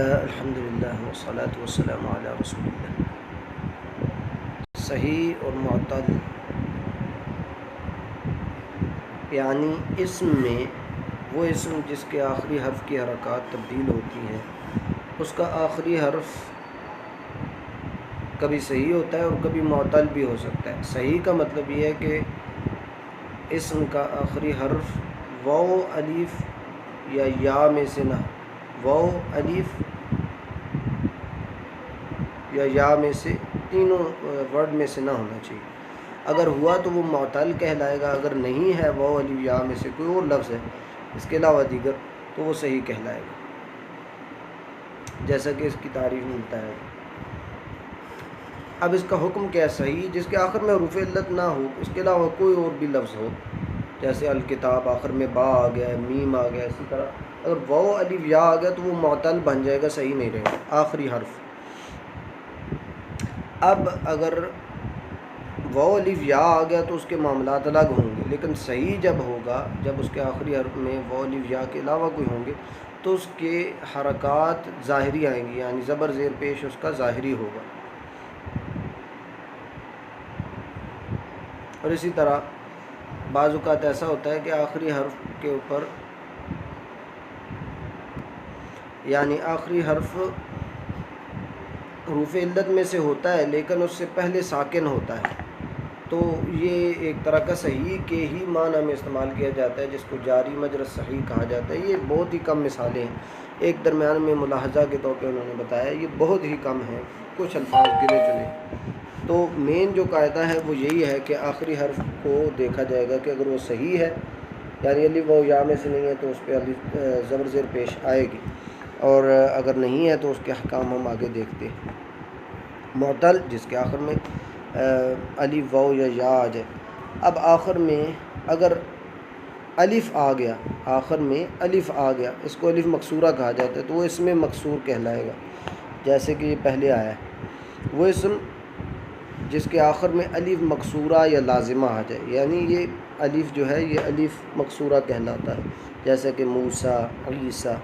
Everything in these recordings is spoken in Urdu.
اللہ الحمدللہ والصلاة والسلام علی رسول اللہ۔ صحیح اور معتل یعنی اسم میں وہ اسم جس کے آخری حرف کی حرکات تبدیل ہوتی ہیں، اس کا آخری حرف کبھی صحیح ہوتا ہے اور کبھی معتل بھی ہو سکتا ہے۔ صحیح کا مطلب یہ ہے کہ اسم کا آخری حرف واو الف یا یا میں سے نہ، واو الف یا میں سے تینوں ورڈ میں سے نہ ہونا چاہیے۔ اگر ہوا تو وہ معتل کہلائے گا، اگر نہیں ہے واو الف یا میں سے کوئی اور لفظ ہے اس کے علاوہ دیگر تو وہ صحیح کہلائے گا، جیسا کہ اس کی تعریف میں بتایا گیا۔ اب اس کا حکم کیا ہے؟ صحیح جس کے آخر میں حروف علت نہ ہو، اس کے علاوہ کوئی اور بھی لفظ ہو، جیسے الکتاب آخر میں با آ گیا، میم آ گیا، اسی طرح اگر واو الف یا آ گیا تو وہ معتل بن جائے گا، صحیح نہیں رہے گا آخری حرف۔ اب اگر واو الف یا آ گیا تو اس کے معاملات الگ ہوں گے، لیکن صحیح جب ہوگا، جب اس کے آخری حرف میں واو الف یا کے علاوہ کوئی ہوں گے تو اس کے حرکات ظاہری آئیں گی، یعنی زبر زیر پیش اس کا ظاہری ہوگا۔ اور اسی طرح بعض اوقات ایسا ہوتا ہے کہ آخری حرف کے اوپر، یعنی آخری حرف حروف علت میں سے ہوتا ہے لیکن اس سے پہلے ساکن ہوتا ہے، تو یہ ایک طرح کا صحیح کے ہی معنی میں استعمال کیا جاتا ہے، جس کو جاری مجرى صحیح کہا جاتا ہے۔ یہ بہت ہی کم مثالیں ہیں، ایک درمیان میں ملاحظہ کے طور پہ انہوں نے بتایا، یہ بہت ہی کم ہیں، کچھ الفاظ گنے چنے۔ تو مین جو قاعدہ ہے وہ یہی ہے کہ آخری حرف کو دیکھا جائے گا کہ اگر وہ صحیح ہے، یعنی الف واو یا میں سے نہیں ہے تو اس پہ الف زبر زیر پیش آئے گی، اور اگر نہیں ہے تو اس کے احکام ہم آگے دیکھتے ہیں۔ معتل جس کے آخر میں الف واو یا آ جائے۔ اب آخر میں اگر الف آ گیا، آخر میں الف آ گیا، اس کو الف مکسورہ کہا جاتا ہے، تو وہ اسم مکسور کہلائے گا، جیسے کہ یہ پہلے آیا ہے۔ وہ اسم جس کے آخر میں الف مکسورہ یا لازمہ آ جائے، یعنی یہ الف جو ہے یہ الف مکسورہ کہلاتا ہے، جیسے کہ موسیٰ، عیسیٰ۔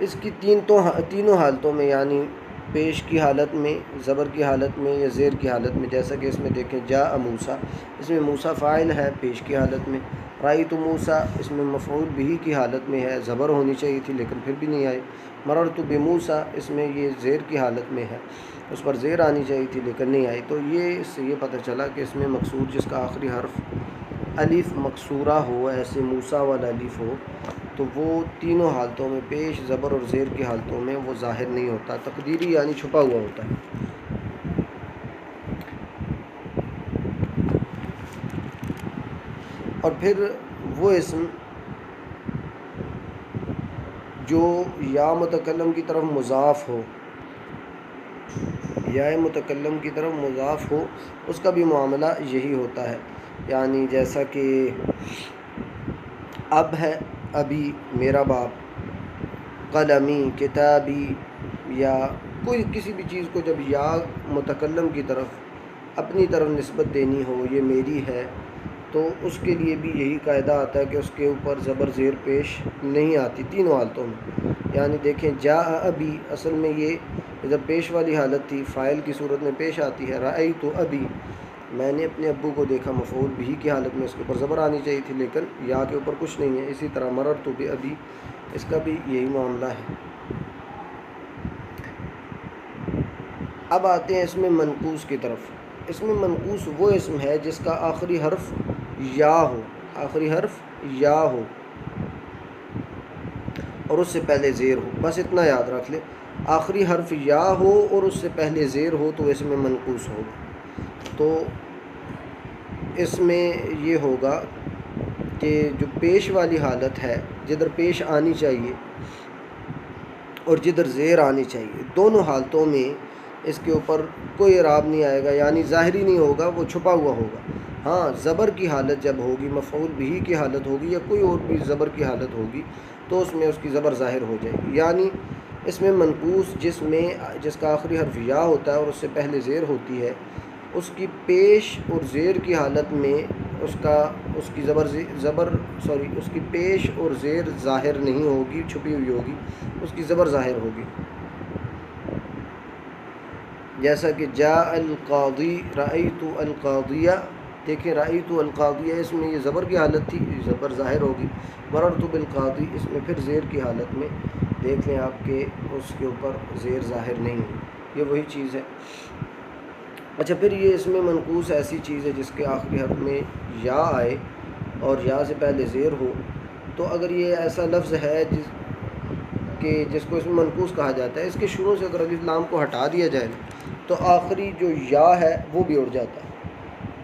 اس کی تینوں حالتوں میں، یعنی پیش کی حالت میں، زبر کی حالت میں یا زیر کی حالت میں، جیسا کہ اس میں دیکھیں جاء موسیٰ، اس میں موسیٰ فاعل ہے پیش کی حالت میں، رأیت موسیٰ اس میں مفعول بہ کی حالت میں ہے، زبر ہونی چاہیے تھی لیکن پھر بھی نہیں آئی۔ مررت بموسیٰ اس میں یہ زیر کی حالت میں ہے، اس پر زیر آنی چاہیے تھی لیکن نہیں آئی۔ تو یہ اس سے یہ پتہ چلا کہ اس میں مکسور جس کا آخری حرف الف مکسورہ ہو، ایسے موسیٰ والا الف ہو، تو وہ تینوں حالتوں میں، پیش، زبر اور زیر کی حالتوں میں وہ ظاہر نہیں ہوتا، تقدیری یعنی چھپا ہوا ہوتا ہے۔ اور پھر وہ اسم جو یا متکلم کی طرف مضاف ہو، یا متکلم کی طرف مضاف ہو، اس کا بھی معاملہ یہی ہوتا ہے، یعنی جیسا کہ اب ہے، ابھی، میرا باپ، قلمی، کتابی، یا کوئی کسی بھی چیز کو جب یا متکلم کی طرف اپنی طرف نسبت دینی ہو، یہ میری ہے، تو اس کے لیے بھی یہی قاعدہ آتا ہے کہ اس کے اوپر زبر زیر پیش نہیں آتی تینوں حالتوں میں۔ یعنی دیکھیں جاء ابی، اصل میں یہ جب پیش والی حالت تھی، فاعل کی صورت میں پیش آتی ہے، رأیت ابی، میں نے اپنے ابو کو دیکھا، مفعول بہ کی حالت میں اس کے اوپر زبر آنی چاہیے تھی لیکن یا کے اوپر کچھ نہیں ہے۔ اسی طرح مررت بابی، اس کا بھی یہی معاملہ ہے۔ اب آتے ہیں اسم منقوص کی طرف۔ اسم منقوص وہ اسم ہے جس کا آخری حرف یا ہو، آخری حرف یا ہو اور اس سے پہلے زیر ہو، بس اتنا یاد رکھ لیں، آخری حرف یا ہو اور اس سے پہلے زیر ہو تو اسم منقوص ہوگا۔ تو اس میں یہ ہوگا کہ جو پیش والی حالت ہے، جدھر پیش آنی چاہیے اور جدھر زیر آنی چاہیے، دونوں حالتوں میں اس کے اوپر کوئی اعراب نہیں آئے گا، یعنی ظاہری نہیں ہوگا، وہ چھپا ہوا ہوگا۔ ہاں زبر کی حالت جب ہوگی، مفعول بہ کی حالت ہوگی یا کوئی اور بھی زبر کی حالت ہوگی تو اس میں اس کی زبر ظاہر ہو جائے گی، یعنی اس میں منقوص جس کا آخری حرف یا ہوتا ہے اور اس سے پہلے زیر ہوتی ہے، اس کی پیش اور زیر کی حالت میں اس کی اس کی پیش اور زیر ظاہر نہیں ہوگی، چھپی ہوئی ہوگی، اس کی زبر ظاہر ہوگی. جیسا کہ جاء القاضی، رأیت القاضیہ، دیکھیں رأیت القاضیہ اس میں یہ زبر کی حالت تھی، زبر ظاہر ہوگی. مررت بالقاضی اس میں پھر زیر کی حالت میں دیکھ لیں آپ کے اس کے اوپر زیر ظاہر نہیں ہے، یہ وہی چیز ہے. اچھا، پھر یہ اس میں منقوص ایسی چیز ہے جس کے آخری حرف میں یا آئے اور یا سے پہلے زیر ہو. تو اگر یہ ایسا لفظ ہے جس کو اس میں منقوص کہا جاتا ہے، اس کے شروع سے اگر الف لام کو ہٹا دیا جائے تو آخری جو یا ہے وہ بھی اڑ جاتا ہے،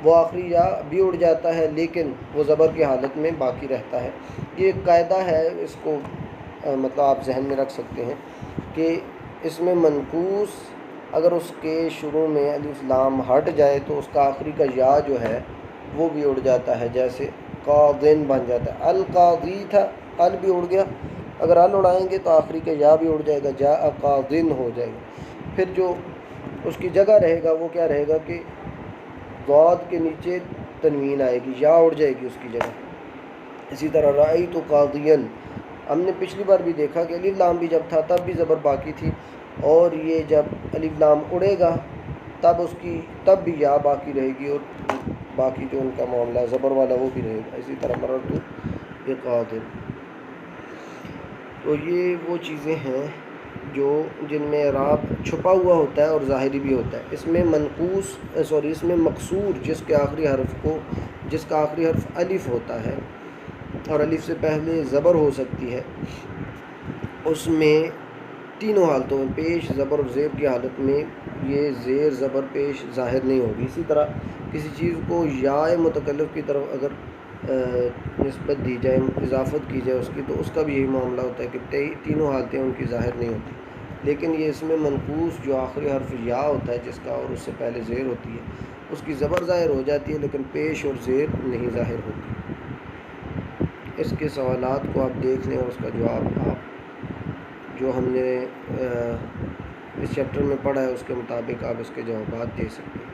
وہ آخری یا بھی اڑ جاتا ہے، لیکن وہ زبر کی حالت میں باقی رہتا ہے. یہ ایک قاعدہ ہے، اس کو مطلب آپ ذہن میں رکھ سکتے ہیں کہ اس میں منقوص اگر اس کے شروع میں الف لام ہٹ جائے تو اس کا آخری کا یا جو ہے وہ بھی اڑ جاتا ہے. جیسے قاضٍ بن جاتا ہے، القاضی تھا، ال بھی اڑ گیا، اگر ال اڑائیں گے تو آخری کا یا بھی اڑ جائے گا، جاء قاضٍ ہو جائے گا. پھر جو اس کی جگہ رہے گا وہ کیا رہے گا کہ ضاد کے نیچے تنوین آئے گی، یا اڑ جائے گی اس کی جگہ. اسی طرح رأیت قاضیًا، ہم نے پچھلی بار بھی دیکھا کہ الف لام بھی جب تھا تب بھی زبر باقی تھی، اور یہ جب الف لام اڑے گا تب بھی یا باقی رہے گی، اور باقی جو ان کا معاملہ ہے زبر والا وہ بھی رہے گا. اسی طرح مررت بقاضٍ. تو یہ وہ چیزیں ہیں جن میں اعراب چھپا ہوا ہوتا ہے اور ظاہری بھی ہوتا ہے. اس میں اس میں مقصور جس کا آخری حرف الف ہوتا ہے اور الف سے پہلے زبر ہو سکتی ہے، اس میں تینوں حالتوں میں پیش، زبر اور زیر کی حالت میں یہ زیر زبر پیش ظاہر نہیں ہوگی. اسی طرح کسی چیز کو یا متکلف کی طرف اگر نسبت دی جائے، اضافت کی جائے اس کی، تو اس کا بھی یہی معاملہ ہوتا ہے کہ تینوں حالتیں ان کی ظاہر نہیں ہوتی. لیکن یہ اس میں منقوص جو آخری حرف یا ہوتا ہے جس کا اور اس سے پہلے زیر ہوتی ہے، اس کی زبر ظاہر ہو جاتی ہے لیکن پیش اور زیر نہیں ظاہر ہوتی. اس کے سوالات کو آپ دیکھ لیں اور اس کا جواب آپ جو ہم نے اس چیپٹر میں پڑھا ہے اس کے مطابق آپ اس کے جوابات دے سکتے ہیں.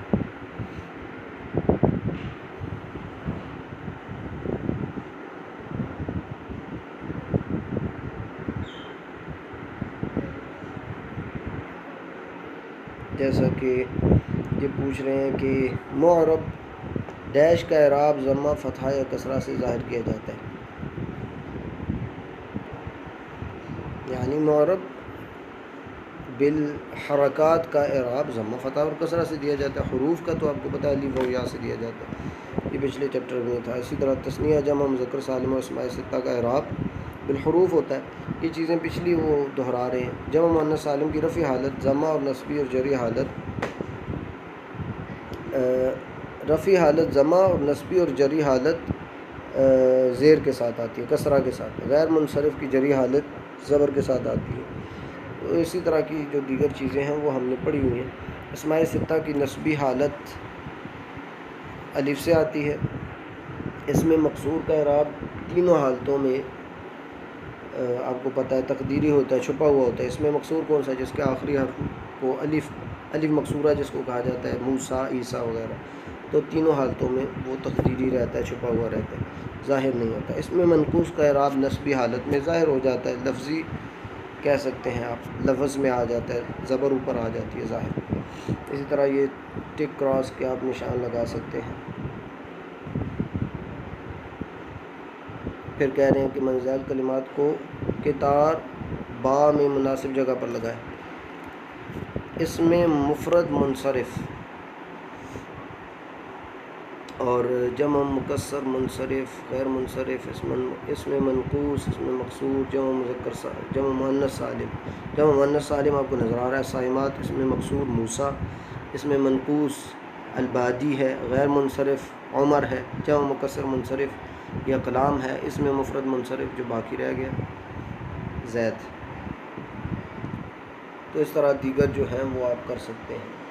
جیسا کہ یہ پوچھ رہے ہیں کہ معرب ڈیش کا اعراب ضمہ، فتحہ یا کسرہ سے ظاہر کیا جاتا ہے. یعنی معرب بالحرکات کا اعراب ضمہ، فتحہ اور کسرہ سے دیا جاتا ہے. حروف کا تو آپ کو پتہ ہے الف و یا سے دیا جاتا ہے، یہ پچھلے چیپٹر میں تھا. اسی طرح تثنیہ، جمع، مذکر سالم اور اسماء ستہ کا اعراب بالحروف ہوتا ہے. یہ چیزیں پچھلی وہ دہرا رہے ہیں. جمع مؤنث سالم کی رفع حالت ضمہ اور نصبی اور جری حالت رفع حالت ضمہ اور نصبی اور جری حالت زیر کے ساتھ آتی ہے، کسرہ کے ساتھ. غیر منصرف کی جری حالت زبر کے ساتھ آتی ہے. تو اسی طرح کی جو دیگر چیزیں ہیں وہ ہم نے پڑھی ہوئی ہیں. اسماء ستہ کی نصبی حالت الف سے آتی ہے. اس میں مقصور کا اعراب تینوں حالتوں میں آپ کو پتہ ہے تقدیری ہوتا ہے، چھپا ہوا ہوتا ہے. اس میں مقصور کون سا ہے؟ جس کے آخری حرف کو الف مقصورہ جس کو کہا جاتا ہے، موسیٰ، عیسیٰ وغیرہ. تو تینوں حالتوں میں وہ تقدیری رہتا ہے، چھپا ہوا رہتا ہے، ظاہر نہیں ہوتا. اس میں منقوص کا اعراب نصبی حالت میں ظاہر ہو جاتا ہے، لفظی کہہ سکتے ہیں آپ، لفظ میں آ جاتا ہے، زبر اوپر آ جاتی ہے ظاہر. اسی طرح یہ ٹک کراس کے آپ نشان لگا سکتے ہیں. پھر کہہ رہے ہیں کہ منزل کلمات کو کتار با میں مناسب جگہ پر لگائیں. اس میں مفرد منصرف اور جمع مکسر منصرف، غیر منصرف، اس میں منقوص، اس میں مقصور، جمع مؤنث سالم. جمع مؤنث سالم آپ کو نظر آ رہا ہے، صائمات. اس میں مقصور موسیٰ، اس میں منقوص البادی ہے. غیر منصرف عمر ہے. جمع مکسر منصرف یا کلام ہے. اس میں مفرد منصرف جو باقی رہ گیا زید. تو اس طرح دیگر جو ہیں وہ آپ کر سکتے ہیں.